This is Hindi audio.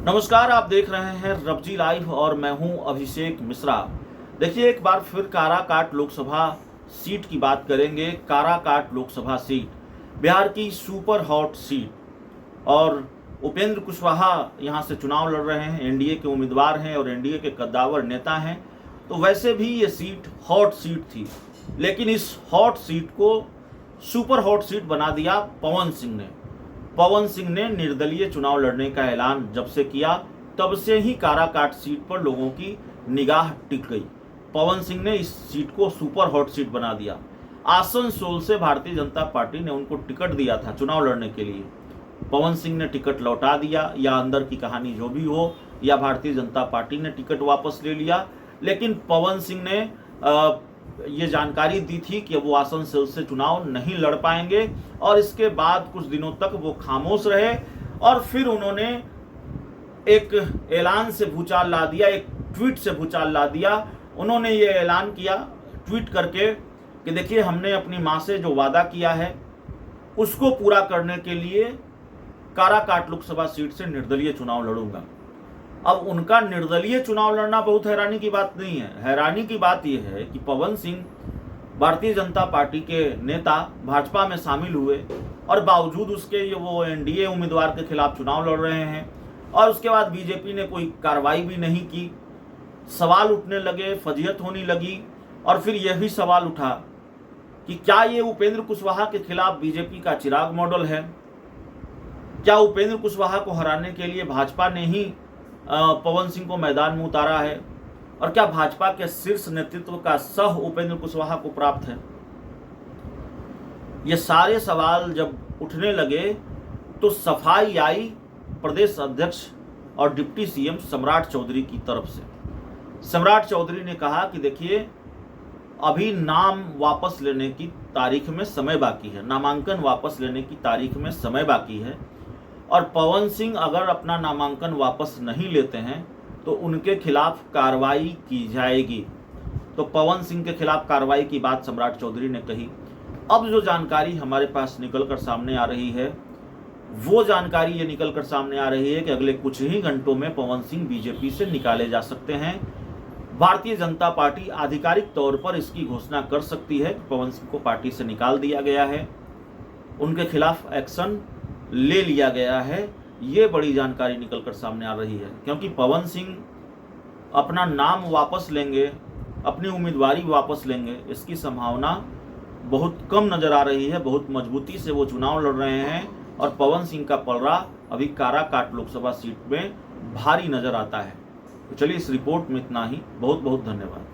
नमस्कार, आप देख रहे हैं रबजी लाइव और मैं हूं अभिषेक मिश्रा। देखिए, एक बार फिर काराकाट लोकसभा सीट की बात करेंगे। काराकाट लोकसभा सीट बिहार की सुपर हॉट सीट और उपेंद्र कुशवाहा यहां से चुनाव लड़ रहे हैं। एनडीए के उम्मीदवार हैं और एनडीए के कद्दावर नेता हैं। तो वैसे भी ये सीट हॉट सीट थी, लेकिन इस हॉट सीट को सुपर हॉट सीट बना दिया पवन सिंह ने। पवन सिंह ने निर्दलीय चुनाव लड़ने का ऐलान जब से किया, तब से ही काराकाट सीट पर लोगों की निगाह टिक गई। पवन सिंह ने इस सीट को सुपर हॉट सीट बना दिया। आसनसोल से भारतीय जनता पार्टी ने उनको टिकट दिया था चुनाव लड़ने के लिए। पवन सिंह ने टिकट लौटा दिया, या अंदर की कहानी जो भी हो, या भारतीय जनता पार्टी ने टिकट वापस ले लिया। लेकिन पवन सिंह ने ये जानकारी दी थी कि वो आसनसोल से चुनाव नहीं लड़ पाएंगे, और इसके बाद कुछ दिनों तक वो खामोश रहे। और फिर उन्होंने एक ऐलान से भूचाल ला दिया, एक ट्वीट से भूचाल ला दिया। उन्होंने ये ऐलान किया ट्वीट करके कि देखिए, हमने अपनी मां से जो वादा किया है उसको पूरा करने के लिए काराकाट लोकसभा सीट से निर्दलीय चुनाव लड़ूंगा। अब उनका निर्दलीय चुनाव लड़ना बहुत हैरानी की बात नहीं है। हैरानी की बात यह है कि पवन सिंह भारतीय जनता पार्टी के नेता भाजपा में शामिल हुए, और बावजूद उसके वो एनडीए उम्मीदवार के खिलाफ चुनाव लड़ रहे हैं, और उसके बाद बीजेपी ने कोई कार्रवाई भी नहीं की। सवाल उठने लगे, फजीहत होने लगी, और फिर यह भी सवाल उठा कि क्या ये उपेंद्र कुशवाहा के खिलाफ बीजेपी का चिराग मॉडल है? क्या उपेंद्र कुशवाहा को हराने के लिए भाजपा ने ही पवन सिंह को मैदान में उतारा है? और क्या भाजपा के शीर्ष नेतृत्व का सह उपेंद्र कुशवाहा को प्राप्त है? ये सारे सवाल जब उठने लगे तो सफाई आई प्रदेश अध्यक्ष और डिप्टी सीएम सम्राट चौधरी की तरफ से। सम्राट चौधरी ने कहा कि देखिए, अभी नाम वापस लेने की तारीख में समय बाकी है, नामांकन वापस लेने की तारीख में समय बाकी है, और पवन सिंह अगर अपना नामांकन वापस नहीं लेते हैं तो उनके खिलाफ कार्रवाई की जाएगी। तो पवन सिंह के खिलाफ कार्रवाई की बात सम्राट चौधरी ने कही। अब जो जानकारी हमारे पास निकल कर सामने आ रही है, वो जानकारी ये निकल कर सामने आ रही है कि अगले कुछ ही घंटों में पवन सिंह बीजेपी से निकाले जा सकते हैं। भारतीय जनता पार्टी आधिकारिक तौर पर इसकी घोषणा कर सकती है कि पवन सिंह को पार्टी से निकाल दिया गया है, उनके खिलाफ एक्शन ले लिया गया है। ये बड़ी जानकारी निकलकर सामने आ रही है, क्योंकि पवन सिंह अपना नाम वापस लेंगे, अपनी उम्मीदवारी वापस लेंगे, इसकी संभावना बहुत कम नजर आ रही है। बहुत मजबूती से वो चुनाव लड़ रहे हैं, और पवन सिंह का पलड़ा अभी काराकाट लोकसभा सीट में भारी नजर आता है। तो चलिए, इस रिपोर्ट में इतना ही। बहुत बहुत धन्यवाद।